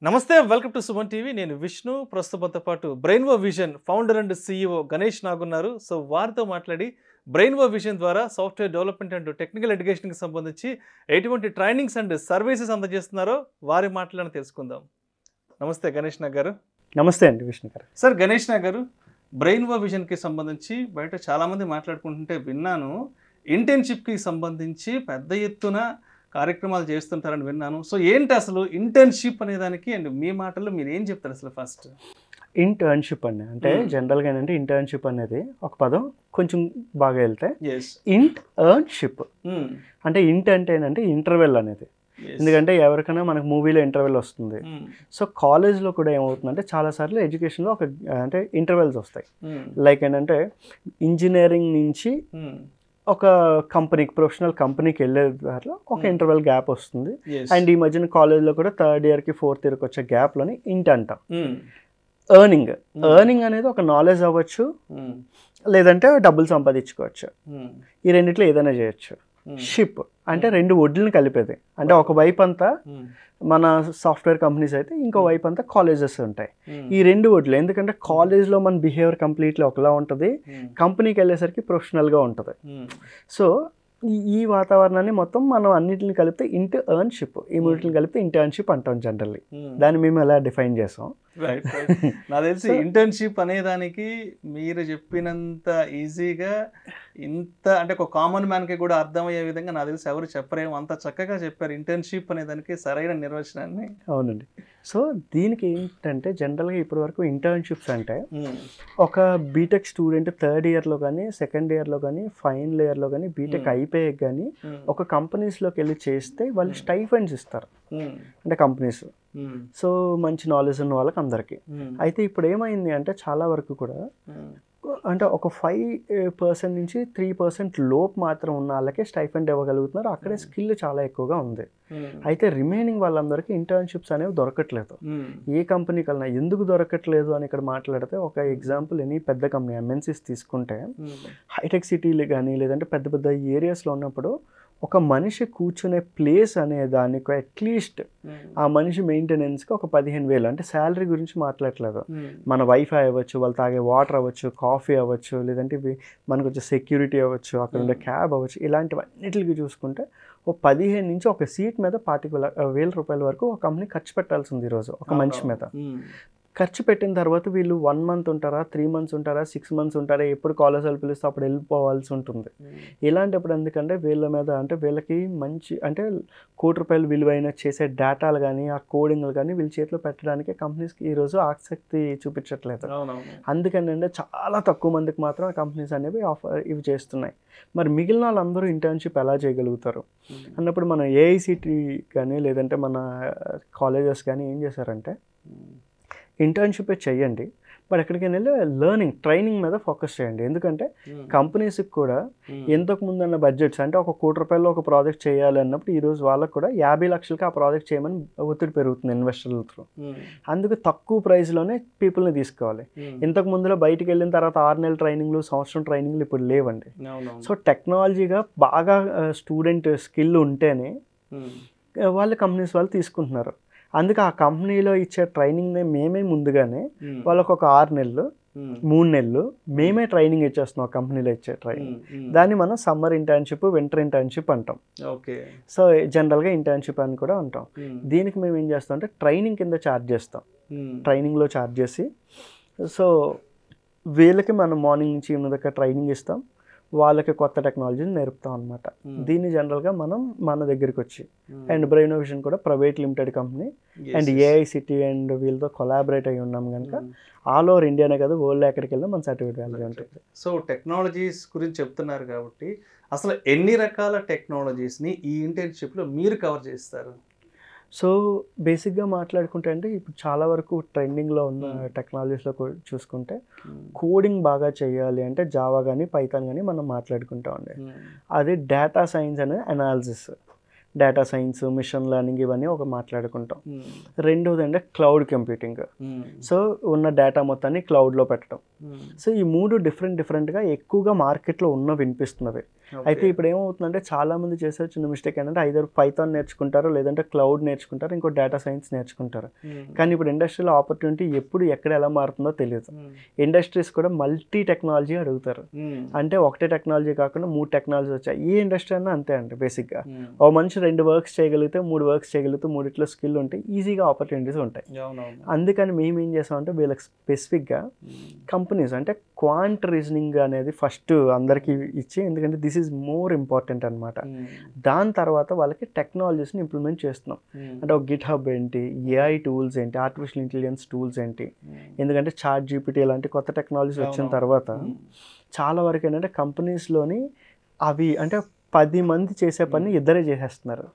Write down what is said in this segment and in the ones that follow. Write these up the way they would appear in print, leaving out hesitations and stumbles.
నమస్తే welcome to Suman TV. నేను విష్ణు. ప్రస్తుతంతో పాటు Brainovision founder and CEO Ganesh నాగున్నారు. సో వారితో మాట్లాడి బ్రెయిన్వో విజన్ ద్వారా సాఫ్ట్వేర్ డెవలప్మెంట్ అండ్ టెక్నికల్ ఎడ్యుకేషన్కి సంబంధించి ఎటువంటి ట్రైనింగ్స్ అండ్ సర్వీసెస్ అందజేస్తున్నారో వారి మాటలను తెలుసుకుందాం. నమస్తే గణేష్ నాగ్ గారు. నమస్తే అండి విష్ణు గారు. సార్, గణేష్ నాగ్ గారు, బ్రెయిన్వో విజన్కి సంబంధించి బయట చాలామంది మాట్లాడుకుంటుంటే విన్నాను. ఇంటర్న్షిప్కి సంబంధించి పెద్ద ఎత్తున కార్యక్రమాలు చేస్తుంటారని విన్నాను. సో ఏంటి అసలు ఇంటర్న్షిప్ అనే దానికి అండ్ మీ మాటల్లో మీరు ఏం చెప్తారు అసలు? ఫస్ట్ ఇంటర్న్షిప్ అండి అంటే జనరల్గా ఏంటంటే ఇంటర్న్షిప్ అనేది ఒక పదం కొంచెం బాగా వెళ్తే ఇంటర్న్షిప్ అంటే ఇంట్ అంటే ఏంటంటే ఇంటర్వెల్ అనేది. ఎందుకంటే ఎవరికైనా మనకు మూవీలో ఇంటర్వెల్ వస్తుంది. సో కాలేజ్లో కూడా ఏమవుతుందంటే చాలాసార్లు ఎడ్యుకేషన్లో ఒక అంటే ఇంటర్వెల్స్ వస్తాయి. లైక్ ఏంటంటే ఇంజనీరింగ్ నుంచి ఒక కంపెనీకి ప్రొఫెషనల్ కంపెనీకి వెళ్ళే దారిలో ఒక ఇంటర్వెల్ గ్యాప్ వస్తుంది. అండ్ ఈ మధ్యన కాలేజ్లో కూడా థర్డ్ ఇయర్కి ఫోర్త్ ఇయర్కి వచ్చే గ్యాప్లోని ఇంట్ అంటాం. ఎర్నింగ్ అనేది ఒక నాలెడ్జ్ అవ్వచ్చు, లేదంటే డబ్బులు సంపాదించుకోవచ్చు. ఈ రెండిట్లో ఏదైనా చేయొచ్చు. షిప్ అంటే రెండు ఒడ్లను కలిపేది. అంటే ఒక వైపు అంతా మన సాఫ్ట్వేర్ కంపెనీస్ అయితే ఇంకో వైపు అంతా కాలేజెస్ ఉంటాయి. ఈ రెండు ఒడ్లు ఎందుకంటే కాలేజ్లో మన బిహేవియర్ కంప్లీట్లీ ఒకలా ఉంటుంది, కంపెనీకి వెళ్ళేసరికి ప్రొఫెషనల్గా ఉంటుంది. సో ఈ వాతావరణాన్ని మొత్తం మనం అన్నింటిని కలిపితే ఇంటర్న్షిప్, ఈ మూడింటిని కలిపితే ఇంటర్న్షిప్ అంటాం జనరల్లీ. దాన్ని మేము ఎలా డిఫైన్ చేసాం. రైట్. నాకు తెలిసి ఇంటర్న్షిప్ అనేదానికి మీరు చెప్పినంత ఈజీగా ఇంత అంటే ఒక కామన్ మ్యాన్కి కూడా అర్థమయ్యే విధంగా నాకు తెలిసి ఎవరు చెప్పరేమో, అంత చక్కగా చెప్పారు ఇంటర్న్షిప్ అనేదానికి సరైన నిర్వచనాన్ని. అవునండి. సో దీనికి ఏంటంటే జనరల్గా ఇప్పటి వరకు ఇంటర్న్షిప్స్ అంటే ఒక బీటెక్ స్టూడెంట్ థర్డ్ ఇయర్లో కానీ సెకండ్ ఇయర్లో కానీ ఫైనల్ ఇయర్లో కానీ బీటెక్ అయిపోయాక కానీ ఒక కంపెనీస్లోకి వెళ్ళి చేస్తే వాళ్ళు స్టైఫండ్స్ ఇస్తారు అంటే కంపెనీస్. సో మంచి నాలెడ్జ్ ఉన్న వాళ్ళకి అందరికీ. అయితే ఇప్పుడు ఏమైంది అంటే చాలా వరకు కూడా అంటే ఒక 5% నుంచి 3% లోపు మాత్రం ఉన్న వాళ్ళకే స్టైఫండ్ ఇవ్వగలుగుతున్నారు. అక్కడే స్కిల్ చాలా ఎక్కువగా ఉంది. అయితే రిమైనింగ్ వాళ్ళందరికీ ఇంటర్న్షిప్స్ అనేవి దొరకట్లేదు. ఏ కంపెనీ కన్నా ఎందుకు దొరకట్లేదు అని ఇక్కడ మాట్లాడితే ఒక ఎగ్జాంపుల్ ఎనీ పెద్ద కంపెనీ MNCs తీసుకుంటే హైటెక్ సిటీలు కానీ లేదంటే పెద్ద పెద్ద ఏరియాస్లో ఉన్నప్పుడు ఒక మనిషి కూర్చునే ప్లేస్ అనే దానికి అట్లీస్ట్ ఆ మనిషి మెయింటెనెన్స్కి ఒక 15,000 అంటే శాలరీ గురించి మాట్లాడలేదు. మన వైఫై అవ్వచ్చు, వాళ్ళు తాగే వాటర్ అవ్వచ్చు, కాఫీ అవ్వచ్చు, లేదంటే మనకు వచ్చే సెక్యూరిటీ అవ్వచ్చు, అక్కడ ఉండే క్యాబ్ అవ్వచ్చు, ఇలాంటివన్నిటికి చూసుకుంటే ఒక 15 నుంచి ఒక సీట్ మీద 25,000 రూపాయల వరకు ఒక కంపెనీ ఖర్చు పెట్టాల్సింది ఈరోజు ఒక మనిషి మీద. ఖర్చు పెట్టిన తర్వాత వీళ్ళు 1 మంత్ ఉంటారా, 3 మంత్స్ ఉంటారా, 6 మంత్స్ ఉంటారా, ఎప్పుడు కాలేజ్ వాళ్ళు పిలిస్తే అప్పుడు వెళ్ళిపోవాల్సి ఉంటుంది. ఇలాంటప్పుడు ఎందుకంటే వీళ్ళ మీద అంటే వీళ్ళకి మంచి అంటే ₹1,00,00,000 విలువైన చేసే డేటాలు కానీ ఆ కోడింగ్లు కానీ వీళ్ళ చేతిలో పెట్టడానికి కంపెనీస్కి ఈరోజు ఆసక్తి చూపించట్లేదు. అందుకని అంటే చాలా తక్కువ మందికి మాత్రం ఆ కంపెనీస్ అనేవి ఇవి చేస్తున్నాయి. మరి మిగిలిన వాళ్ళందరూ ఇంటర్న్షిప్ ఎలా చేయగలుగుతారు అన్నప్పుడు మన AICT కానీ లేదంటే మన కాలేజెస్ కానీ ఏం చేశారంటే ఇంటర్న్షిప్ చేయండి, బట్ ఎక్కడికైనా వెళ్ళి లెర్నింగ్ ట్రైనింగ్ మీద ఫోకస్ చేయండి. ఎందుకంటే కంపెనీస్కి కూడా ఎంతకు ముందన్న బడ్జెట్స్ అంటే ఒక ₹1,00,00,000 ఒక ప్రాజెక్ట్ చేయాలి అన్నప్పుడు ఈరోజు వాళ్ళకు కూడా 50 లక్షలకి ఆ ప్రాజెక్ట్ చేయమని ఒత్తిడి పెరుగుతుంది ఇన్వెస్టర్ల త్రూ. అందుకు తక్కువ ప్రైస్లోనే పీపుల్ని తీసుకోవాలి. ఇంతకు ముందులో బయటికి వెళ్ళిన తర్వాత 6 నెలల ట్రైనింగ్లు, సంవత్సరం ట్రైనింగ్లు ఇప్పుడు లేవండి. సో టెక్నాలజీగా బాగా స్టూడెంట్ స్కిల్ ఉంటేనే వాళ్ళు కంపెనీస్ వాళ్ళు తీసుకుంటున్నారు. అందుకే ఆ కంపెనీలో ఇచ్చే ట్రైనింగ్ని మేమే ముందుగానే వాళ్ళకు ఒక 6 నెలలు 3 నెలలు మేమే ట్రైనింగ్ ఇచ్చేస్తున్నాం. కంపెనీలో ఇచ్చే ట్రైనింగ్ దాన్ని మనం సమ్మర్ ఇంటర్న్షిప్, వింటర్ ఇంటర్న్షిప్ అంటాం. సో జనరల్గా ఇంటర్న్షిప్ అని కూడా అంటాం. దీనికి మేము ఏం చేస్తాం అంటే ట్రైనింగ్ కింద ఛార్జ్ చేస్తాం. ట్రైనింగ్లో ఛార్జ్ చేసి సో వీళ్ళకి మనం మార్నింగ్ నుంచి ఈవినింగ్ దాకా ట్రైనింగ్ ఇస్తాం, వాళ్ళకి కొత్త టెక్నాలజీని నేర్పుతాం అనమాట. దీన్ని జనరల్గా మనం మన దగ్గరికి వచ్చి అండ్ బ్రెయిన్వో విజన్ కూడా private limited company and AICT and వీళ్ళతో కొలాబరేట్ అయ్యి ఉన్నాం కనుక ఆల్ ఓవర్ ఇండియానే కదా వరల్డ్ ఎక్కడికి వెళ్ళినా మన సర్టిఫికేట్ వాల్యూ ఉంటుంది. సో టెక్నాలజీస్ గురించి చెప్తున్నారు కాబట్టి అసలు ఎన్ని రకాల టెక్నాలజీస్ని ఈ ఇంటర్న్షిప్లో మీరు కవర్ చేస్తారు? సో బేసిక్గా మాట్లాడుకుంటే అంటే ఇప్పుడు చాలా వరకు ట్రెండింగ్లో ఉన్న టెక్నాలజీస్లో చూసుకుంటే కోడింగ్ బాగా చేయాలి అంటే జావా కానీ పైథాన్ కానీ మనం మాట్లాడుకుంటామండి. అది డేటా సైన్స్ అనే analysis. Data science, machine learning ఇవన్నీ ఒక మాట్లాడుకుంటాం. రెండోది అంటే క్లౌడ్ కంప్యూటింగ్. సో ఉన్న డేటా మొత్తాన్ని క్లౌడ్లో పెట్టడం. సో ఈ 3 డిఫరెంట్గా ఎక్కువగా మార్కెట్లో వినిపిస్తున్నవి. అయితే ఇప్పుడు ఏమవుతుందంటే చాలామంది చేసే చిన్న మిస్టేక్ ఏంటంటే ఐదర్ పైథాన్ నేర్చుకుంటారు, లేదంటే క్లౌడ్ నేర్చుకుంటారు, ఇంకో డేటా సైన్స్ నేర్చుకుంటారు. కానీ ఇప్పుడు ఇండస్ట్రీలో ఆపర్చునిటీ ఎప్పుడు ఎక్కడ ఎలా మారుతుందో తెలియదు. ఇండస్ట్రీస్ కూడా మల్టీ టెక్నాలజీ అడుగుతారు. అంటే ఒకటే టెక్నాలజీ కాకుండా 3 టెక్నాలజీ వచ్చాయి. ఏ ఇండస్ట్రీ అన్నా అంతే అండి. బేసిక్గా ఓ మనిషి 2 వర్క్స్ చేయగలిగితే 3 వర్క్స్ చేయగలిగితే 3 స్కిల్ ఉంటే ఈజీగా ఆపర్చునిటీస్ ఉంటాయి. అందుకని మేము ఏం చేసామంటే వీళ్ళకి స్పెసిఫిక్గా కంపెనీస్ అంటే క్వాంట్ రీజనింగ్ అనేది ఫస్ట్ అందరికీ ఇచ్చి, ఎందుకంటే దిస్ ఈజ్ మోర్ ఇంపార్టెంట్ అనమాట. దాని తర్వాత వాళ్ళకి టెక్నాలజీస్ని ఇంప్లిమెంట్ చేస్తున్నాం. అంటే ఒక గిట్ హబ్ ఏంటి, ఏఐ టూల్స్ ఏంటి, ఆర్టిఫిషియల్ ఇంటెలిజెన్స్ టూల్స్ ఏంటి, ఎందుకంటే చాట్ జీపీటీ ఇలాంటి కొత్త టెక్నాలజీస్ వచ్చిన తర్వాత చాలా వరకు ఏంటంటే కంపెనీస్లోని అవి అంటే 10 మంది చేసే పని 2 చేసేస్తున్నారు.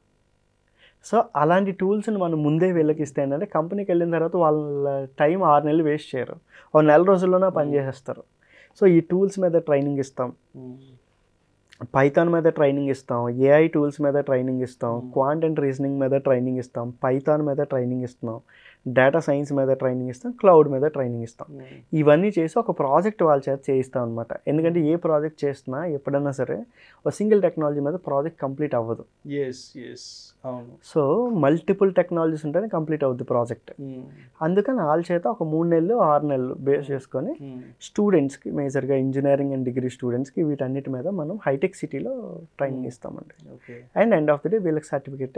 సో అలాంటి టూల్స్ని మనం ముందే వీళ్ళకి ఇస్తే ఏంటంటే కంపెనీకి వెళ్ళిన తర్వాత వాళ్ళ టైం 6 నెలలు వేస్ట్ చేయరు, ఒక నెల రోజుల్లోనే పని చేసేస్తారు. సో ఈ టూల్స్ మీద ట్రైనింగ్ ఇస్తాం, పైథాన్ మీద ట్రైనింగ్ ఇస్తాం, ఏఐ టూల్స్ మీద ట్రైనింగ్ ఇస్తాం, క్వాంట్ అండ్ రీజనింగ్ మీద ట్రైనింగ్ ఇస్తాం, పైథాన్ మీద ట్రైనింగ్ ఇస్తున్నాం, డేటా సైన్స్ మీద ట్రైనింగ్ ఇస్తాం, క్లౌడ్ మీద ట్రైనింగ్ ఇస్తాం. ఇవన్నీ చేసి ఒక ప్రాజెక్ట్ వాళ్ళ చేత చేయిస్తాం అనమాట. ఎందుకంటే ఏ ప్రాజెక్ట్ చేసినా ఎప్పుడైనా సరే ఒక సింగిల్ టెక్నాలజీ మీద ప్రాజెక్ట్ కంప్లీట్ అవ్వదు. సో మల్టిపుల్ టెక్నాలజీస్ ఉంటేనే కంప్లీట్ అవుద్ది ప్రాజెక్ట్. అందుకని వాళ్ళ చేత ఒక 3 నెలలు 6 నెలలు బేస్ చేసుకొని స్టూడెంట్స్కి, మేజర్గా ఇంజనీరింగ్ అండ్ డిగ్రీ స్టూడెంట్స్కి వీటన్నిటి మీద మనం హైటెక్ సిటీలో ట్రైనింగ్ ఇస్తామండి. And end of the day వీళ్ళకి సర్టిఫికేట్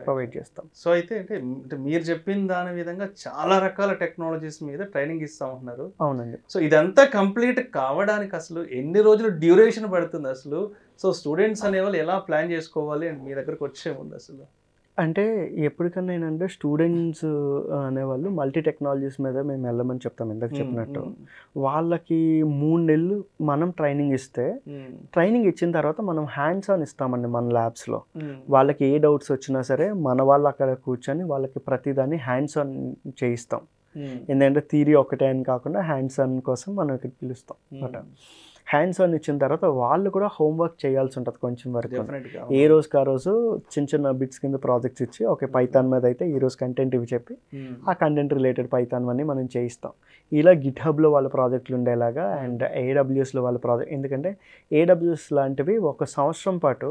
ప్రొవైడ్ చేస్తాం. సో అయితే అంటే మీరు చెప్పిన దాని విధంగా చాలా రకాల టెక్నాలజీస్ మీద ట్రైనింగ్ ఇస్తా ఉంటున్నారు. అవునండి. సో ఇదంతా కంప్లీట్ కావడానికి అసలు ఎన్ని రోజులు డ్యూరేషన్ పడుతుంది అసలు? సో స్టూడెంట్స్ అనేవాళ్ళు ఎలా ప్లాన్ చేసుకోవాలి అండ్ మీ దగ్గరకు వచ్చే ముందు అసలు? అంటే ఎప్పటికన్నా ఏంటంటే స్టూడెంట్స్ అనేవాళ్ళు మల్టీ టెక్నాలజీస్ మీద మేము వెళ్ళమని చెప్తాం. ఇందాక చెప్పినట్టు వాళ్ళకి 3 నెలలు మనం ట్రైనింగ్ ఇస్తే, ట్రైనింగ్ ఇచ్చిన తర్వాత మనం హ్యాండ్స్ ఆన్ ఇస్తామండి మన ల్యాబ్స్లో. వాళ్ళకి ఏ డౌట్స్ వచ్చినా సరే మన వాళ్ళు అక్కడ కూర్చొని వాళ్ళకి ప్రతిదాన్ని హ్యాండ్స్ ఆన్ చేయిస్తాం. ఎందుకంటే థియరీ ఒకటే అని కాకుండా హ్యాండ్స్ ఆన్ కోసం మనం ఇక్కడ పిలుస్తాం అనమాట. హ్యాండ్స్ ఆన్ ఇచ్చిన తర్వాత వాళ్ళు కూడా హోంవర్క్ చేయాల్సి ఉంటుంది కొంచెం వరకు. ఏ రోజుకి ఆ రోజు చిన్న చిన్న బిట్స్ కింద ప్రాజెక్ట్స్ ఇచ్చి, ఓకే పైథాన్ మీద అయితే ఈరోజు కంటెంట్ ఇవి చెప్పి ఆ కంటెంట్ రిలేటెడ్ పైథాన్ అన్నీ మనం చేయిస్తాం. ఇలా గిట్ హబ్లో వాళ్ళ ప్రాజెక్టులు ఉండేలాగా అండ్ ఏడబ్ల్యూఎస్లో వాళ్ళ ప్రాజెక్ట్, ఎందుకంటే ఏడబ్ల్యూఎస్ లాంటివి 1 సంవత్సరం పాటు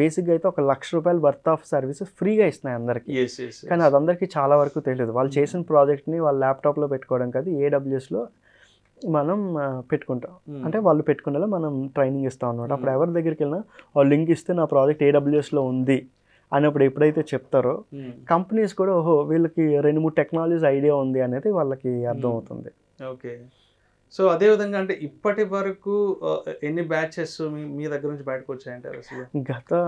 బేసిక్గా అయితే ₹1,00,000 వర్త్ ఆఫ్ సర్వీసెస్ ఫ్రీగా ఇస్తున్నాయి అందరికీ. కానీ అది అందరికీ చాలా వరకు తెలియదు. వాళ్ళు చేసిన ప్రాజెక్ట్ని వాళ్ళ ల్యాప్టాప్లో పెట్టుకోవడం కాదు, ఏడబ్ల్యూఎస్లో మనం పెట్టుకుంటాం. అంటే వాళ్ళు పెట్టుకునేలా మనం ట్రైనింగ్ ఇస్తాం అనమాట. అప్పుడు ఎవరి దగ్గరికి వెళ్ళినా వాళ్ళు లింక్ ఇస్తే నా ప్రాజెక్ట్ ఏడబ్ల్యూఎస్లో ఉంది అన్నప్పుడు ఎప్పుడైతే చెప్తారో కంపెనీస్ కూడా ఓహో వీళ్ళకి 2-3 టెక్నాలజీస్ ఐడియా ఉంది అనేది వాళ్ళకి అర్థమవుతుంది. ఓకే. సో అదేవిధంగా అంటే ఇప్పటి వరకు ఎన్ని బ్యాచెస్ మీ దగ్గర నుంచి బయటకు వచ్చాయంటారు అసలు?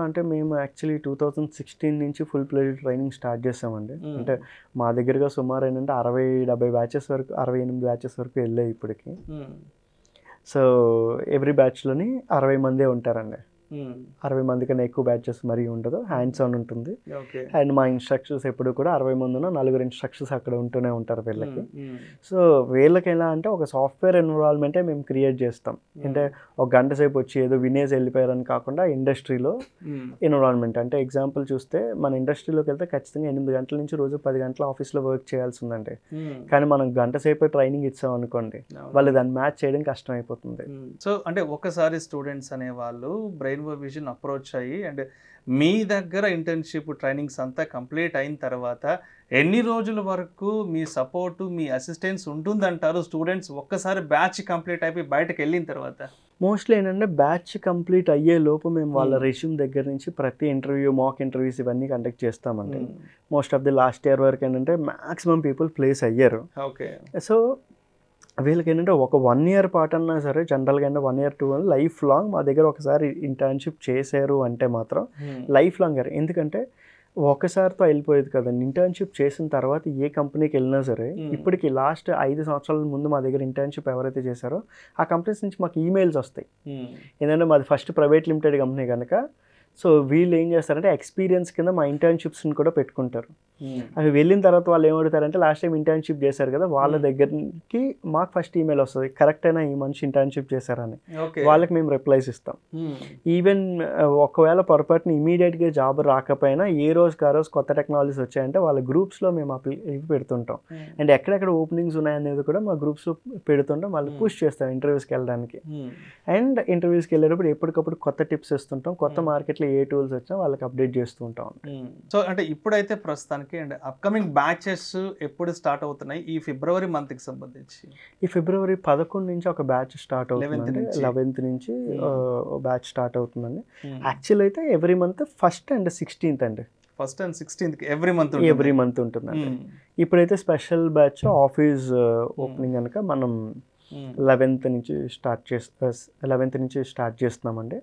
అంటే మేము యాక్చువల్లీ 2016 నుంచి ఫుల్ ప్లేజ్ ట్రైనింగ్ స్టార్ట్ చేసామండి. అంటే మా దగ్గరగా సుమారు ఏంటంటే 60-70 బ్యాచెస్ వరకు, 68 బ్యాచెస్ వరకు వెళ్ళాయి ఇప్పటికి. సో ఎవ్రీ బ్యాచ్లోని 60 మందే ఉంటారండి. 60 మంది కన్నా ఎక్కువ బ్యాచెస్ మరీ ఉండదు, హ్యాండ్స్ ఆన్ ఉంటుంది. అండ్ మా ఇన్స్ట్రక్టర్స్ ఎప్పుడు కూడా 60 మంది ఉన్న 4 ఇన్స్ట్రక్టర్స్ అక్కడ ఉంటూనే ఉంటారు వీళ్ళకి. సో వీళ్ళకి ఎలా అంటే ఒక సాఫ్ట్వేర్ ఎన్విరాన్మెంటే మేము క్రియేట్ చేస్తాం. అంటే ఒక గంట సేపు వచ్చి ఏదో వినేజ్ వెళ్ళిపోయారని కాకుండా ఇండస్ట్రీలో ఎన్విరాన్మెంట్. అంటే ఎగ్జాంపుల్ చూస్తే మన ఇండస్ట్రీలోకి వెళ్తే ఖచ్చితంగా 8 గంటల నుంచి రోజు 10 గంటల ఆఫీస్లో వర్క్ చేయాల్సి ఉందండి. కానీ మనం గంట సేపు ట్రైనింగ్ ఇచ్చాం అనుకోండి, వాళ్ళు దాన్ని మ్యాచ్ చేయడం కష్టం అయిపోతుంది. సో అంటే ఒకసారి స్టూడెంట్స్ అనే వాళ్ళు బ్రెయిన్వో విజన్ అప్రోచ్ అయ్యి అండ్ మీ దగ్గర ఇంటర్న్షిప్ ట్రైనింగ్స్ అంతా కంప్లీట్ అయిన తర్వాత ఎన్ని రోజుల వరకు మీ సపోర్టు, మీ అసిస్టెన్స్ ఉంటుందంటారు స్టూడెంట్స్ ఒక్కసారి బ్యాచ్ కంప్లీట్ అయిపోయి బయటకు వెళ్ళిన తర్వాత? మోస్ట్లీ ఏంటంటే బ్యాచ్ కంప్లీట్ అయ్యే లోపు మేము వాళ్ళ రెజ్యూమ్ దగ్గర నుంచి ప్రతి ఇంటర్వ్యూ, మాక్ ఇంటర్వ్యూస్ ఇవన్నీ కండక్ట్ చేస్తామండి. Most of the last year వరకు ఏంటంటే మ్యాక్సిమం పీపుల్ ప్లేస్ అయ్యారు. ఓకే. సో వీళ్ళకి ఏంటంటే ఒక 1 ఇయర్ పాటు అన్నా సరే జనరల్గా అంటే 1 ఇయర్ 2 ఇయర్ లైఫ్ లాంగ్ మా దగ్గర ఒకసారి ఇంటర్న్షిప్ చేశారు అంటే మాత్రం లైఫ్ లాంగ్. ఎందుకంటే ఒకసారితో వెళ్ళిపోయేది కదండి. ఇంటర్న్షిప్ చేసిన తర్వాత ఏ కంపెనీకి వెళ్ళినా సరే ఇప్పటికి లాస్ట్ 5 సంవత్సరాల ముందు మా దగ్గర ఇంటర్న్షిప్ ఎవరైతే చేశారో ఆ కంపెనీస్ నుంచి మాకు ఈమెయిల్స్ వస్తాయి. ఏంటంటే మాది ఫస్ట్ ప్రైవేట్ లిమిటెడ్ కంపెనీ కనుక సో వీళ్ళు ఏం చేస్తారంటే ఎక్స్పీరియన్స్ కింద మా ఇంటర్న్షిప్స్ని కూడా పెట్టుకుంటారు. అవి వెళ్ళిన తర్వాత వాళ్ళు ఏమడుగుతారంటే లాస్ట్ టైం ఇంటర్న్షిప్ చేశారు కదా వాళ్ళ దగ్గరికి మాకు ఫస్ట్ ఈమెయిల్ వస్తుంది, కరెక్ట్ అయినా ఈ మనిషి ఇంటర్న్షిప్ చేశారని. వాళ్ళకి మేము రిప్లైస్ ఇస్తాం. ఈవెన్ ఒకవేళ పొరపాటున ఇమీడియట్గా జాబ్ రాకపోయినా ఏ రోజుకి ఆ రోజు కొత్త టెక్నాలజీస్ వచ్చాయంటే వాళ్ళ గ్రూప్స్లో మేము ఇవి పెడుతుంటాం. అండ్ ఎక్కడెక్కడ ఓపెనింగ్స్ ఉన్నాయనేది కూడా మా గ్రూప్స్లో పెడుతుంటాం. వాళ్ళు పుష్ చేస్తాం ఇంటర్వ్యూస్కి వెళ్ళడానికి. అండ్ ఇంటర్వ్యూస్కి వెళ్ళేటప్పుడు ఎప్పటికప్పుడు కొత్త టిప్స్ ఇస్తుంటాం, కొత్త మార్కెట్లో ఏ టూల్స్ వచ్చినా వాళ్ళకి అప్డేట్ చేస్తూ ఉంటాం. సో అంటే ఇప్పుడైతే ప్రస్తుతానికి అండ్ అప్కమింగ్ బ్యాచెస్ ఎప్పుడు స్టార్ట్ అవుతున్నాయి ఈ ఫిబ్రవరి మంత్కి సంబంధించి? ఈ ఫిబ్రవరి 11 నుంచి ఒక బ్యాచ్ స్టార్ట్ అవుతుంది, 11th నుంచి బ్యాచ్ స్టార్ట్ అవుతుందండి. యాక్చువల్ అయితే every month 1st and 16th అండి. 1st and 16th every month ఉంటుందండి. ఇప్పుడైతే స్పెషల్ బ్యాచ్ ఆఫీస్ ఓపెనింగ్ కనుక మనం 11th నుంచి స్టార్ట్ చేస్తున్నామండి.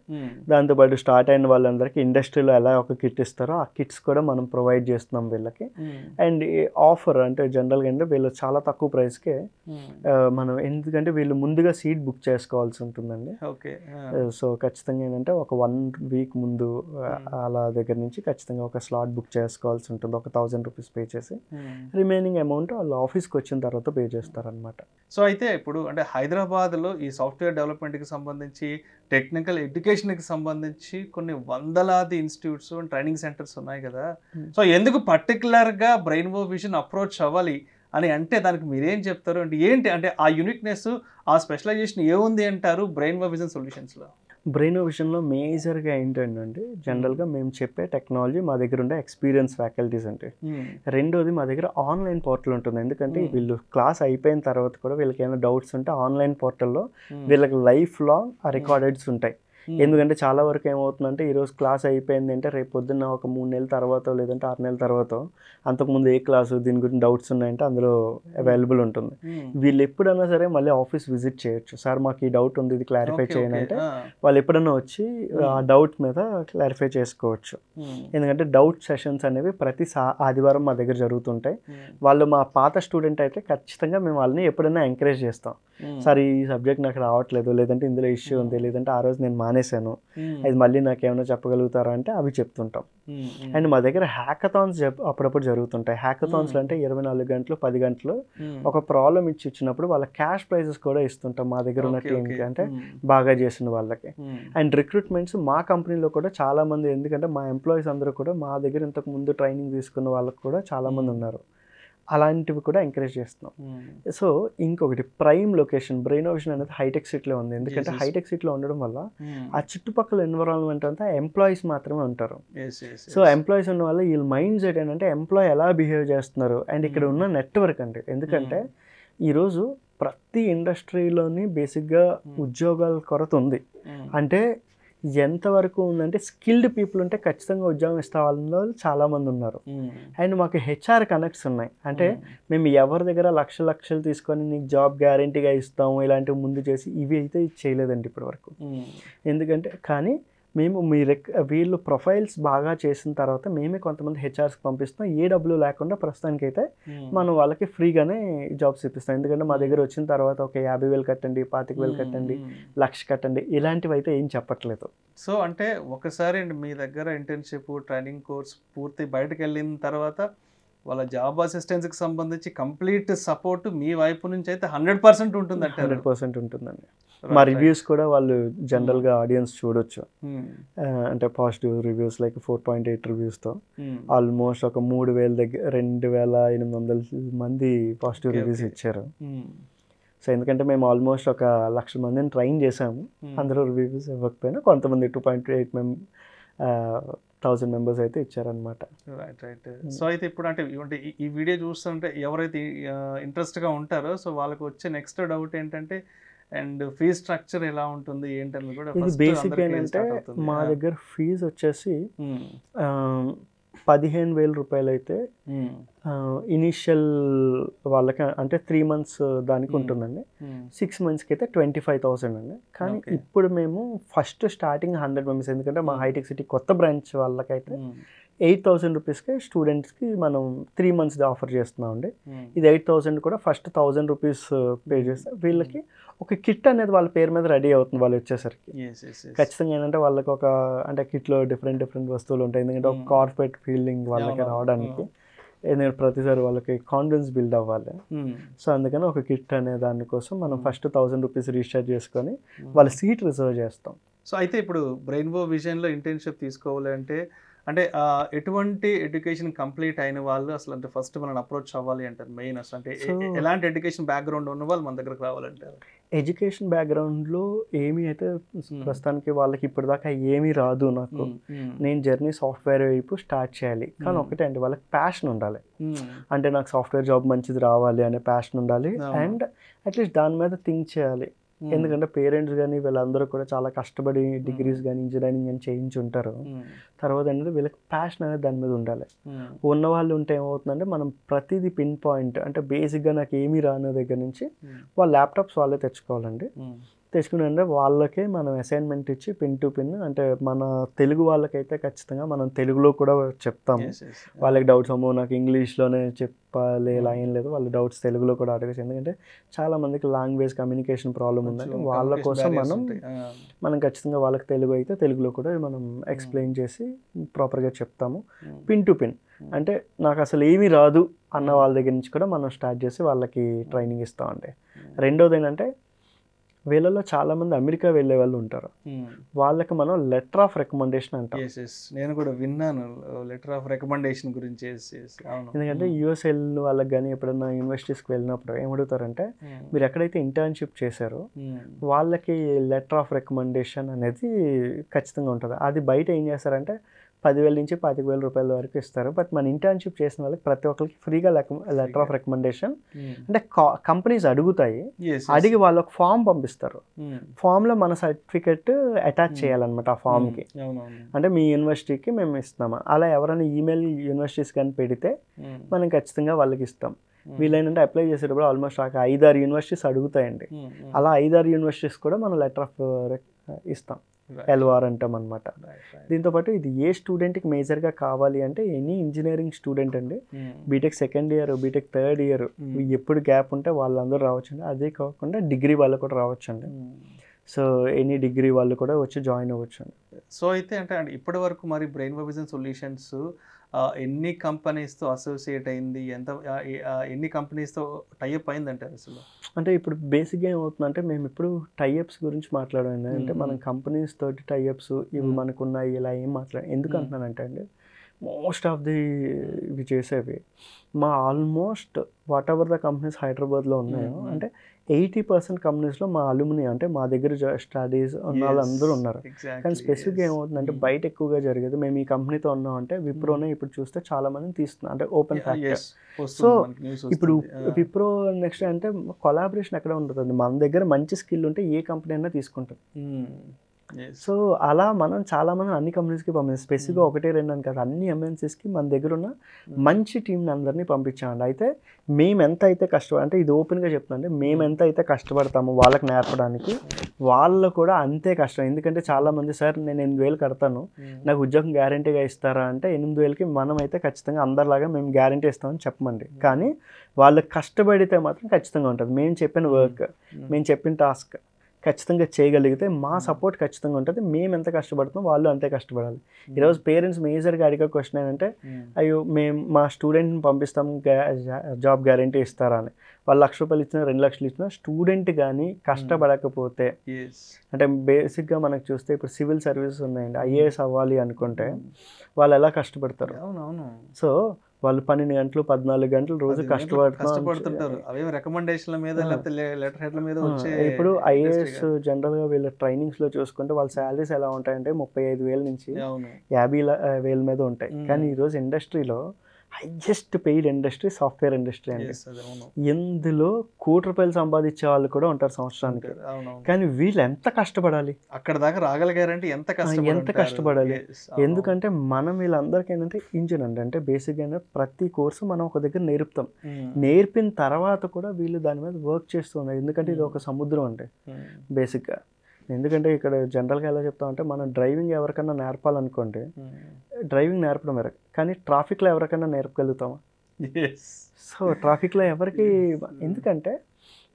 దాంతోపాటు స్టార్ట్ అయిన వాళ్ళందరికీ ఇండస్ట్రీలో ఎలా ఒక కిట్ ఇస్తారో ఆ కిట్స్ కూడా మనం ప్రొవైడ్ చేస్తున్నాం వీళ్ళకి. అండ్ ఆఫర్ అంటే జనరల్గా అంటే వీళ్ళు చాలా తక్కువ ప్రైస్కే మనం, ఎందుకంటే వీళ్ళు ముందుగా సీట్ బుక్ చేసుకోవాల్సి ఉంటుందండి. సో ఖచ్చితంగా ఏంటంటే ఒక 1 week ముందు అలా దగ్గర నుంచి ఖచ్చితంగా ఒక స్లాట్ బుక్ చేసుకోవాల్సి ఉంటుంది. ఒక 1000 రూపీస్ పే చేసి రిమైనింగ్ అమౌంట్ వాళ్ళు ఆఫీస్కి వచ్చిన తర్వాత పే చేస్తారనమాట. సో అయితే ఇప్పుడు అంటే హైదరాబాద్లో ఈ సాఫ్ట్వేర్ డెవలప్మెంట్కి సంబంధించి, టెక్నికల్ ఎడ్యుకేషన్కి సంబంధించి కొన్ని వందలాది ఇన్స్టిట్యూట్స్ అండ్ ట్రైనింగ్ సెంటర్స్ ఉన్నాయి కదా. సో ఎందుకు పర్టికులర్గా బ్రెయిన్వో విజన్ అప్రోచ్ అవ్వాలి అని అంటే దానికి మీరేం చెప్తారు? అంటే ఏంటి అంటే ఆ యూనిక్నెస్, ఆ స్పెషలైజేషన్ ఏముంది అంటారు బ్రెయిన్వో విజన్ సొల్యూషన్స్లో? బ్రెయిన్వో విజన్లో మేజర్గా ఏంటంటే జనరల్గా మేము చెప్పే టెక్నాలజీ మా దగ్గర ఉండే ఎక్స్పీరియన్స్ ఫ్యాకల్టీస్ అంటే. రెండోది మా దగ్గర ఆన్లైన్ పోర్టల్ ఉంటుంది. ఎందుకంటే వీళ్ళు క్లాస్ అయిపోయిన తర్వాత కూడా వీళ్ళకి ఏమైనా డౌట్స్ ఉంటే ఆన్లైన్ పోర్టల్లో వీళ్ళకి లైఫ్ లాంగ్ ఆ రికార్డెడ్స్ ఉంటాయి. ఎందుకంటే చాలా వరకు ఏమవుతుందంటే ఈరోజు క్లాస్ అయిపోయింది అంటే రేపు పొద్దున్న ఒక 3 నెలల తర్వాత లేదంటే 6 నెలల తర్వాత అంతకుముందు ఏ క్లాసు దీని గురించి డౌట్స్ ఉన్నాయంటే అందులో అవైలబుల్ ఉంటుంది. వీళ్ళు ఎప్పుడైనా సరే మళ్ళీ ఆఫీస్ విజిట్ చేయొచ్చు. సార్ మాకు ఈ డౌట్ ఉంది, ఇది క్లారిఫై చేయండి అంటే వాళ్ళు ఎప్పుడన్నా వచ్చి ఆ డౌట్ మీద క్లారిఫై చేసుకోవచ్చు. ఎందుకంటే డౌట్ సెషన్స్ అనేవి ప్రతి ఆదివారం మా దగ్గర జరుగుతుంటాయి. వాళ్ళు మా పాత స్టూడెంట్ అయితే ఖచ్చితంగా మేము వాళ్ళని ఎప్పుడైనా ఎంకరేజ్ చేస్తాం. సార్ ఈ సబ్జెక్ట్ నాకు రావట్లేదు, లేదంటే ఇందులో ఇష్యూ ఉంది, లేదంటే ఆ రోజు నేను మానేశాను, అది మళ్ళీ నాకు ఏమైనా చెప్పగలుగుతారా అంటే అవి చెప్తుంటాం. అండ్ మా దగ్గర హ్యాకథాన్స్ అప్పుడప్పుడు జరుగుతుంటాయి. హ్యాకథాన్స్లో అంటే 24 గంటలు 10 గంటలు ఒక ప్రాబ్లం ఇచ్చినప్పుడు వాళ్ళ క్యాష్ ప్రైజెస్ కూడా ఇస్తుంటాం మా దగ్గర ఉన్న టీంకి, అంటే బాగా చేసిన వాళ్ళకి. అండ్ రిక్రూట్మెంట్స్ మా కంపెనీలో కూడా చాలా మంది, ఎందుకంటే మా ఎంప్లాయీస్ అందరూ కూడా మా దగ్గర ఇంతకు ముందు ట్రైనింగ్ తీసుకున్న వాళ్ళకి కూడా చాలా మంది ఉన్నారు. అలాంటివి కూడా ఎంకరేజ్ చేస్తున్నాం. సో ఇంకొకటి ప్రైమ్ లొకేషన్, బ్రెయిన్వో విజన్ అనేది హైటెక్ సిటీలో ఉంది. ఎందుకంటే హైటెక్ సిటీలో ఉండడం వల్ల ఆ చుట్టుపక్కల ఎన్విరాన్మెంట్ అంతా ఎంప్లాయీస్ మాత్రమే ఉంటారు. సో ఎంప్లాయీస్ ఉన్న వల్ల వీళ్ళ మైండ్ సెట్ ఏంటంటే ఎంప్లాయీ ఎలా బిహేవ్ చేస్తున్నారు అండ్ ఇక్కడ ఉన్న నెట్వర్క్ అంటే. ఎందుకంటే ఈరోజు ప్రతి ఇండస్ట్రీలోని బేసిక్గా ఉద్యోగాల కొరత ఉంది. అంటే ఎంతవరకు ఉందంటే స్కిల్డ్ పీపుల్ ఉంటే ఖచ్చితంగా ఉద్యోగం ఇస్తా వాళ్ళు చాలామంది ఉన్నారు. అండ్ మాకు హెచ్ఆర్ కనెక్ట్స్ ఉన్నాయి. అంటే మేము ఎవరి దగ్గర లక్షలు తీసుకొని నీకు జాబ్ గ్యారంటీగా ఇస్తాము ఇలాంటివి ముందు చేసి ఇవి అయితే చేయలేదండి ఇప్పటి వరకు. ఎందుకంటే కానీ మేము వీళ్ళు ప్రొఫైల్స్ బాగా చేసిన తర్వాత మేమే కొంతమంది హెచ్ఆర్స్కి పంపిస్తాం. ఏ డబ్బులు లేకుండా ప్రస్తుతానికైతే మనం వాళ్ళకి ఫ్రీగానే జాబ్స్ ఇప్పిస్తాం. ఎందుకంటే మా దగ్గర వచ్చిన తర్వాత ఒక 50,000 కట్టండి, 25,000 కట్టండి, 1,00,000 కట్టండి ఇలాంటివి అయితే ఏం చెప్పట్లేదు. సో అంటే ఒకసారి మీ దగ్గర ఇంటర్న్షిప్ ట్రైనింగ్ కోర్స్ పూర్తి బయటకు వెళ్ళిన తర్వాత వాళ్ళ జాబ్ అసిస్టెన్స్కి సంబంధించి కంప్లీట్ సపోర్ట్ మీ వైపు నుంచి అయితే 100% ఉంటుంది అంటే 100% ఉంటుందండి. మా రివ్యూస్ కూడా వాళ్ళు జనరల్గా ఆడియన్స్ చూడొచ్చు. అంటే పాజిటివ్ రివ్యూస్ లైక్ 4.8 రివ్యూస్తో ఆల్మోస్ట్ ఒక 3,000 దగ్గర 2,800 మంది పాజిటివ్ రివ్యూస్ ఇచ్చారు. సో ఎందుకంటే మేము ఆల్మోస్ట్ ఒక 1,00,000 మందిని ట్రైన్ చేసాము. అందరూ రివ్యూస్ ఇవ్వకపోయినా కొంతమంది 2.8,000 మెంబర్స్ అయితే ఇచ్చారనమాట. రైట్. సో అయితే ఇప్పుడు అంటే ఈ వీడియో చూస్తుంటే ఎవరైతే ఇంట్రెస్ట్గా ఉంటారో సో వాళ్ళకి వచ్చే నెక్స్ట్ డౌట్ ఏంటంటే అండ్ ఫీజ్ స్ట్రక్చర్ ఎలా ఉంటుంది ఏంటని కూడా. ఇది బేసిక్ ఏంటంటే మా దగ్గర ఫీజు వచ్చేసి 15,000 రూపాయలు అయితే ఇనీషియల్ వాళ్ళకి అంటే 3 months దానికి ఉంటుందండి. 6 monthsకి అయితే 25,000 అండి. కానీ ఇప్పుడు మేము ఫస్ట్ స్టార్టింగ్ 100 మెంబర్స్, ఎందుకంటే మా హైటెక్ సిటీ కొత్త బ్రాంచ్ వాళ్ళకైతే 8,000 రూపీస్కి స్టూడెంట్స్కి మనం 3 మంత్స్ది ఆఫర్ చేస్తున్నామండి. ఇది 8,000 కూడా ఫస్ట్ 1,000 రూపీస్ పే చేస్తే వీళ్ళకి ఒక కిట్ అనేది వాళ్ళ పేరు మీద రెడీ అవుతుంది వాళ్ళు వచ్చేసరికి. ఖచ్చితంగా ఏంటంటే వాళ్ళకి ఒక అంటే కిట్లో డిఫరెంట్ వస్తువులు ఉంటాయి. ఎందుకంటే ఒక కార్పొరేట్ ఫీలింగ్ వాళ్ళకి రావడానికి, ఎందుకంటే ప్రతిసారి వాళ్ళకి కాన్ఫిడెన్స్ బిల్డ్ అవ్వాలి. సో అందుకని ఒక కిట్ అనే దానికోసం మనం ఫస్ట్ 1,000 రూపీస్ రిజిస్టర్ చేసుకొని వాళ్ళ సీట్ రిజర్వ్ చేస్తాం. సో అయితే ఇప్పుడు బ్రెయిన్బో విజన్లో ఇంటర్న్షిప్ తీసుకోవాలి అంటే ఎటువంటి ఎడ్యుకేషన్ కంప్లీట్ అయిన వాళ్ళు అసలు అంటే ఫస్ట్ మనల్ని అప్రోచ్ అవ్వాలి అంటారు మెయిన్ అసలు అంటే ఎలాంటి ఎడ్యుకేషన్ బ్యాక్గ్రౌండ్ ఉన్న వాళ్ళు మన దగ్గరకు రావాలంటారు? ఎడ్యుకేషన్ బ్యాక్గ్రౌండ్లో ఏమీ అయితే ప్రస్తుతానికి వాళ్ళకి ఇప్పటిదాకా ఏమీ రాదు. నాకు నేను జర్నీ సాఫ్ట్వేర్ వైపు స్టార్ట్ చేయాలి, కానీ ఒకటే అండి వాళ్ళకి ప్యాషన్ ఉండాలి. అంటే నాకు సాఫ్ట్వేర్ జాబ్ మంచిది రావాలి అనే ప్యాషన్ ఉండాలి, అండ్ అట్లీస్ట్ దాని మీద థింక్ చేయాలి. ఎందుకంటే పేరెంట్స్ కానీ వీళ్ళందరూ కూడా చాలా కష్టపడి డిగ్రీస్ కానీ ఇంజనీరింగ్ కానీ చేయించి ఉంటారు. తర్వాత ఏంటంటే వీళ్ళకి ప్యాషన్ అనేది దాని మీద ఉండాలి. ఉన్న వాళ్ళు ఉంటే ఏమవుతుందంటే మనం ప్రతిదీ పిన్ పాయింట్ అంటే బేసిక్గా నాకు ఏమీ రాని దగ్గర నుంచి వాళ్ళ ల్యాప్టాప్స్ వాళ్ళే తెచ్చుకోవాలండి. తెచ్చుకుని వాళ్ళకే మనం అసైన్మెంట్ ఇచ్చి పిన్ టు పిన్ అంటే మన తెలుగు వాళ్ళకైతే ఖచ్చితంగా మనం తెలుగులో కూడా చెప్తాము. వాళ్ళకి డౌట్స్ అమ్మో నాకు ఇంగ్లీష్లోనే చెప్పాలి ఇలా ఏం లేదు, వాళ్ళ డౌట్స్ తెలుగులో కూడా అడగచ్చు. ఎందుకంటే చాలా మందికి లాంగ్వేజ్ కమ్యూనికేషన్ ప్రాబ్లం ఉందంటే వాళ్ళ కోసం మనం ఖచ్చితంగా వాళ్ళకి తెలుగు అయితే తెలుగులో కూడా మనం ఎక్స్ప్లెయిన్ చేసి ప్రాపర్గా చెప్తాము. పిన్ టు పిన్ అంటే నాకు అసలు ఏమీ రాదు అన్న వాళ్ళ దగ్గర నుంచి కూడా మనం స్టార్ట్ చేసి వాళ్ళకి ట్రైనింగ్ ఇస్తామండి. రెండోది ఏంటంటే వీళ్ళలో చాలా మంది అమెరికా వెళ్ళే వాళ్ళు ఉంటారు. వాళ్ళకి మనం లెటర్ ఆఫ్ రికమెండేషన్ అంటాం. నేను కూడా విన్నాను లెటర్ ఆఫ్ రికమెండేషన్ గురించి. ఎందుకంటే యూఎస్ వెళ్ళిన వాళ్ళకి కానీ ఎప్పుడైనా యూనివర్సిటీస్కి వెళ్ళినప్పుడు ఏమడుగుతారంటే మీరు ఎక్కడైతే ఇంటర్న్షిప్ చేశారో వాళ్ళకి లెటర్ ఆఫ్ రికమెండేషన్ అనేది ఖచ్చితంగా ఉంటుంది. అది బయట ఏం చేస్తారంటే 10,000 నుంచి 25,000 రూపాయల వరకు ఇస్తారు. బట్ మన ఇంటర్న్షిప్ చేసిన వాళ్ళకి ప్రతి ఒక్కరికి ఫ్రీగా లెటర్ ఆఫ్ రికమెండేషన్ అంటే కంపెనీస్ అడుగుతాయి, అడిగి వాళ్ళు ఒక ఫామ్ పంపిస్తారు. ఫామ్లో మన సర్టిఫికెట్ అటాచ్ చేయాలన్నమాట ఆ ఫామ్కి. అంటే మీ యూనివర్సిటీకి మేము ఇస్తున్నామా అలా ఎవరైనా ఈమెయిల్ యూనివర్సిటీస్ కానీ పెడితే మనం ఖచ్చితంగా వాళ్ళకి ఇస్తాం. వీళ్ళేంటంటే అప్లై చేసేటప్పుడు ఆల్మోస్ట్ 5-6 యూనివర్సిటీస్ అడుగుతాయండి. అలా 5-6 యూనివర్సిటీస్ కూడా మనం లెటర్ ఆఫ్ ఇస్తాం, ఎల్ఆర్ అంటాం అనమాట. దీంతోపాటు ఇది ఏ స్టూడెంట్కి మేజర్గా కావాలి అంటే ఎనీ ఇంజనీరింగ్ స్టూడెంట్ అండి, B Tech second year B Tech third year ఎప్పుడు గ్యాప్ ఉంటే వాళ్ళందరూ రావచ్చండి. అదే కాకుండా డిగ్రీ వాళ్ళు కూడా రావచ్చండి. సో ఎనీ డిగ్రీ వాళ్ళు కూడా వచ్చి జాయిన్ అవ్వచ్చండి. సో అయితే అంటే ఇప్పటి వరకు మరి బ్రెయిన్బో విజన్ సొల్యూషన్స్ ఎన్ని కంపెనీస్తో అసోసియేట్ అయింది, ఎన్ని కంపెనీస్తో టైఅప్ అయిందంటారు అసలు? అంటే ఇప్పుడు బేసిక్గా ఏమవుతుందంటే మేము ఇప్పుడు టైఅప్స్ గురించి మాట్లాడాం. అంటే మనం కంపెనీస్ తోటి టైఅప్స్ ఇవి మనకున్నాయి ఇలా ఏం మాట్లాడాం. ఎందుకు అంటున్నానంటే అండి మోస్ట్ ఆఫ్ ది ఇవి చేసేవి మా almost what ever the companies హైదరాబాద్లో ఉన్నాయో అంటే 80% కంపెనీస్లో మా అలుమిని అంటే మా దగ్గర స్టడీస్ ఉన్న వాళ్ళందరూ ఉన్నారు. కానీ స్పెసిఫిక్గా ఏమవుతుందంటే బయట ఎక్కువగా జరిగేది మేము ఈ కంపెనీతో ఉన్నాం అంటే విప్రోనే ఇప్పుడు చూస్తే చాలా మందిని తీస్తున్నాం అంటే ఓపెన్ ఫ్యాక్టర్. సో ఇప్పుడు విప్రో నెక్స్ట్ అంటే కొలాబరేషన్ ఎక్కడ ఉంటుంది, మన దగ్గర మంచి స్కిల్ ఉంటే ఏ కంపెనీ అయినా తీసుకుంటుంది. సో అలా మనం చాలామంది అన్ని కంపెనీస్కి పంపించాం, స్పెసిఫిక్గా 1-2 అని కాదు అన్ని ఎంఎన్సీస్కి మన దగ్గర ఉన్న మంచి టీంని అందరినీ పంపించామండి. అయితే మేము ఎంత అయితే అంటే ఇది ఓపెన్గా చెప్తానంటే మేము ఎంత అయితే కష్టపడతామో వాళ్ళకి నేర్పడానికి వాళ్ళు కూడా అంతే కష్టం. ఎందుకంటే చాలామంది సార్ నేను 8,000 కడతాను నాకు ఉద్యోగం గ్యారంటీగా ఇస్తారా అంటే 8,000కి మనం అయితే ఖచ్చితంగా అందరిలాగా మేము గ్యారంటీ ఇస్తామని చెప్పమండి. కానీ వాళ్ళు కష్టపడితే మాత్రం ఖచ్చితంగా ఉంటుంది. మేము చెప్పిన వర్క్ మేము చెప్పిన టాస్క్ ఖచ్చితంగా చేయగలిగితే మా సపోర్ట్ ఖచ్చితంగా ఉంటుంది. మేము ఎంత కష్టపడుతున్నాం వాళ్ళు అంతే కష్టపడాలి. ఈరోజు పేరెంట్స్ మేజర్గా అడిగే క్వశ్చన్ ఏంటంటే అయ్యో మేము మా స్టూడెంట్ని పంపిస్తాం జాబ్ గ్యారంటీ ఇస్తారా అని. వాళ్ళు 1,00,000 రూపాయలు ఇచ్చినా 2 లక్షలు ఇచ్చినా స్టూడెంట్ కానీ కష్టపడకపోతే అంటే బేసిక్గా మనకు చూస్తే ఇప్పుడు సివిల్ సర్వీసెస్ ఉన్నాయండి, ఐఏఎస్ అవ్వాలి అనుకుంటే వాళ్ళు ఎలా కష్టపడతారు. సో వాళ్ళు 12 గంటలు 14 గంటలు రోజు కష్టపడుతుంటారు. ఇప్పుడు ఐఏఎస్ జనరల్గా వీళ్ళ ట్రైనింగ్స్లో చూసుకుంటే వాళ్ళ శాలరీస్ ఎలా ఉంటాయంటే 35,000 నుంచి 50,000 మీద ఉంటాయి. కానీ ఈరోజు ఇండస్ట్రీలో highest paid industry software industry అండి. ఇందులో ₹1,00,00,000 సంపాదించే వాళ్ళు కూడా ఉంటారు సంవత్సరానికి. కానీ వీళ్ళు ఎంత కష్టపడాలి, అక్కడ దాకా రాగలిగారంటే ఎంత కష్టపడాలి. ఎందుకంటే మనం వీళ్ళందరికీ ఏంటంటే ఇంజనీర్ అంటే బేసిక్గా ప్రతి కోర్సు మనం ఒక దగ్గర నేర్పుతాం. నేర్పిన తర్వాత కూడా వీళ్ళు దాని మీద వర్క్ చేస్తున్నారు. ఎందుకంటే ఇది ఒక సముద్రం అంటే బేసిక్గా. ఎందుకంటే ఇక్కడ జనరల్గా ఎలా చెప్తామంటే మనం డ్రైవింగ్ ఎవరికన్నా నేర్పాలనుకోండి డ్రైవింగ్ నేర్పడం వేరే, కానీ ట్రాఫిక్లో ఎవరికైనా నేర్పగలుగుతామా? సో ట్రాఫిక్లో ఎవరికి, ఎందుకంటే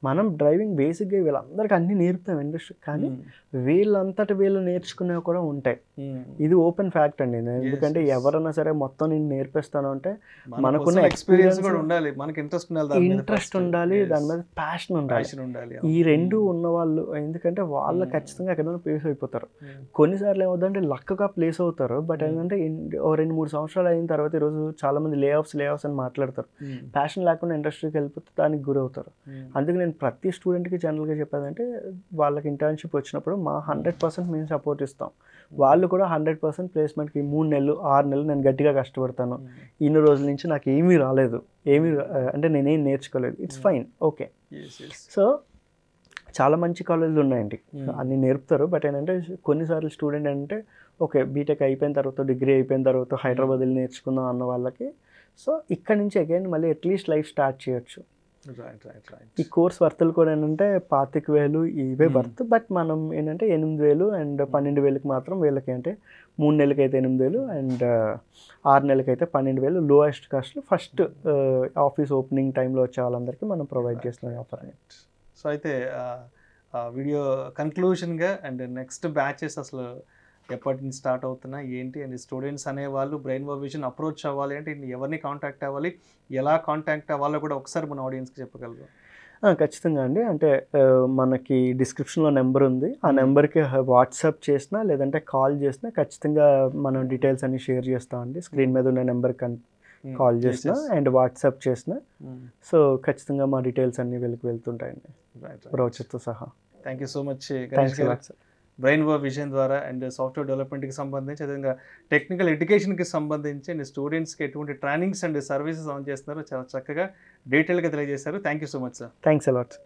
మనం డ్రైవింగ్ బేసిక్గా వీళ్ళందరికీ అన్నీ నేర్పుతాం ఇండస్ట్రీ, కానీ వీళ్ళంతటి వీళ్ళు నేర్చుకునేవి కూడా ఉంటాయి. ఇది ఓపెన్ ఫ్యాక్ట్ అండి. ఎందుకంటే ఎవరైనా సరే మొత్తం నేను నేర్పిస్తాను అంటే మనకున్న ఎక్స్పీరియన్స్ కూడా ఉండాలి, మనకి ఇంట్రెస్ట్ ఉండాలి, దాని మీద ప్యాషన్ ఉండాలి. ఈ రెండు ఉన్న వాళ్ళు, ఎందుకంటే వాళ్ళు ఖచ్చితంగా ఎక్కడైనా ప్లేస్ అయిపోతారు. కొన్నిసార్లు ఏమవుతుందంటే లక్కగా ప్లేస్ అవుతారు, బట్ ఏంటంటే 2-3 సంవత్సరాలు అయిన తర్వాత ఈరోజు చాలా మంది లే ఆఫ్స్ అని మాట్లాడతారు. ప్యాషన్ లేకుండా ఇండస్ట్రీకి వెళ్ళిపోతే దానికి గురవుతారు. అందుకే నేను ప్రతి స్టూడెంట్కి జనరల్గా చెప్పేదంటే వాళ్ళకి ఇంటర్న్షిప్ వచ్చినప్పుడు మా 100% మేము సపోర్ట్ ఇస్తాం. వాళ్ళు కూడా 100% ప్లేస్మెంట్కి 3 నెలలు 6 నెలలు నేను గట్టిగా కష్టపడతాను, ఇన్ని రోజుల నుంచి నాకు ఏమీ రాలేదు, అంటే నేనేం నేర్చుకోలేదు, ఇట్స్ ఫైన్, ఓకే. సో చాలా మంచి కాలేజీలు ఉన్నాయండి, అన్ని నేర్పుతారు. బట్ ఏంటంటే కొన్నిసార్లు స్టూడెంట్ అంటే ఓకే బీటెక్ అయిపోయిన తర్వాత, డిగ్రీ అయిపోయిన తర్వాత హైదరాబాద్ వెళ్ళి నేర్చుకుందాం అన్న వాళ్ళకి, సో ఇక్కడ నుంచి అగైన్ మళ్ళీ అట్లీస్ట్ లైఫ్ స్టార్ట్ చేయొచ్చు. ఈ కోర్స్ వర్తులు కూడా ఏంటంటే 25,000 ఇవే వర్త్, బట్ మనం ఏంటంటే 8,000 అండ్ 12,000కి మాత్రం వీళ్ళకి అంటే 3 నెలలకి అయితే 8,000 అండ్ 6 నెలలకి అయితే 12,000 lowest cost first office opening టైంలో వచ్చే వాళ్ళందరికీ మనం ప్రొవైడ్ చేస్తున్నాం ఆఫర్. సో అయితే వీడియో కన్క్లూషన్గా అండ్ నెక్స్ట్ బ్యాచెస్ అసలు ఎప్పటి నుంచి స్టార్ట్ అవుతున్నా ఏంటి, అండ్ స్టూడెంట్స్ అనేవాళ్ళు బ్రెయిన్ వర్క్ విజన్ అప్రోచ్ అవ్వాలి అంటే ఎవరిని కాంటాక్ట్ అవ్వాలి, ఎలా కాంటాక్ట్ అవ్వాలో కూడా ఒకసారి మన ఆడియన్స్కి చెప్పగలరు? ఖచ్చితంగా అండి. అంటే మనకి డిస్క్రిప్షన్లో నెంబర్ ఉంది, ఆ నెంబర్కి వాట్సాప్ చేసినా లేదంటే కాల్ చేసినా ఖచ్చితంగా మనం డీటెయిల్స్ అన్ని షేర్ చేస్తామండి. స్క్రీన్ మీద ఉన్న నెంబర్కి కాల్ చేసినా అండ్ వాట్సాప్ చేసినా, సో ఖచ్చితంగా మా డీటెయిల్స్ అన్నీ వెళ్తుంటాయండి బ్రౌచర్తో సహా. Thank you so much. Thanks. Brain work vision ద్వారా అండ్ సాఫ్ట్వేర్ డెవలప్మెంట్కి సంబంధించి, అదేవిధంగా టెక్నికల్ ఎడ్యుకేషన్కి సంబంధించి అండ్ స్టూడెంట్స్కి ఎటువంటి ట్రైనింగ్స్ అండ్ సర్వీసెస్ ఆన్ చేస్తున్నారో చాలా చక్కగా డీటెయిల్గా తెలియజేశారు. Thank you so much sir. Thanks a lot.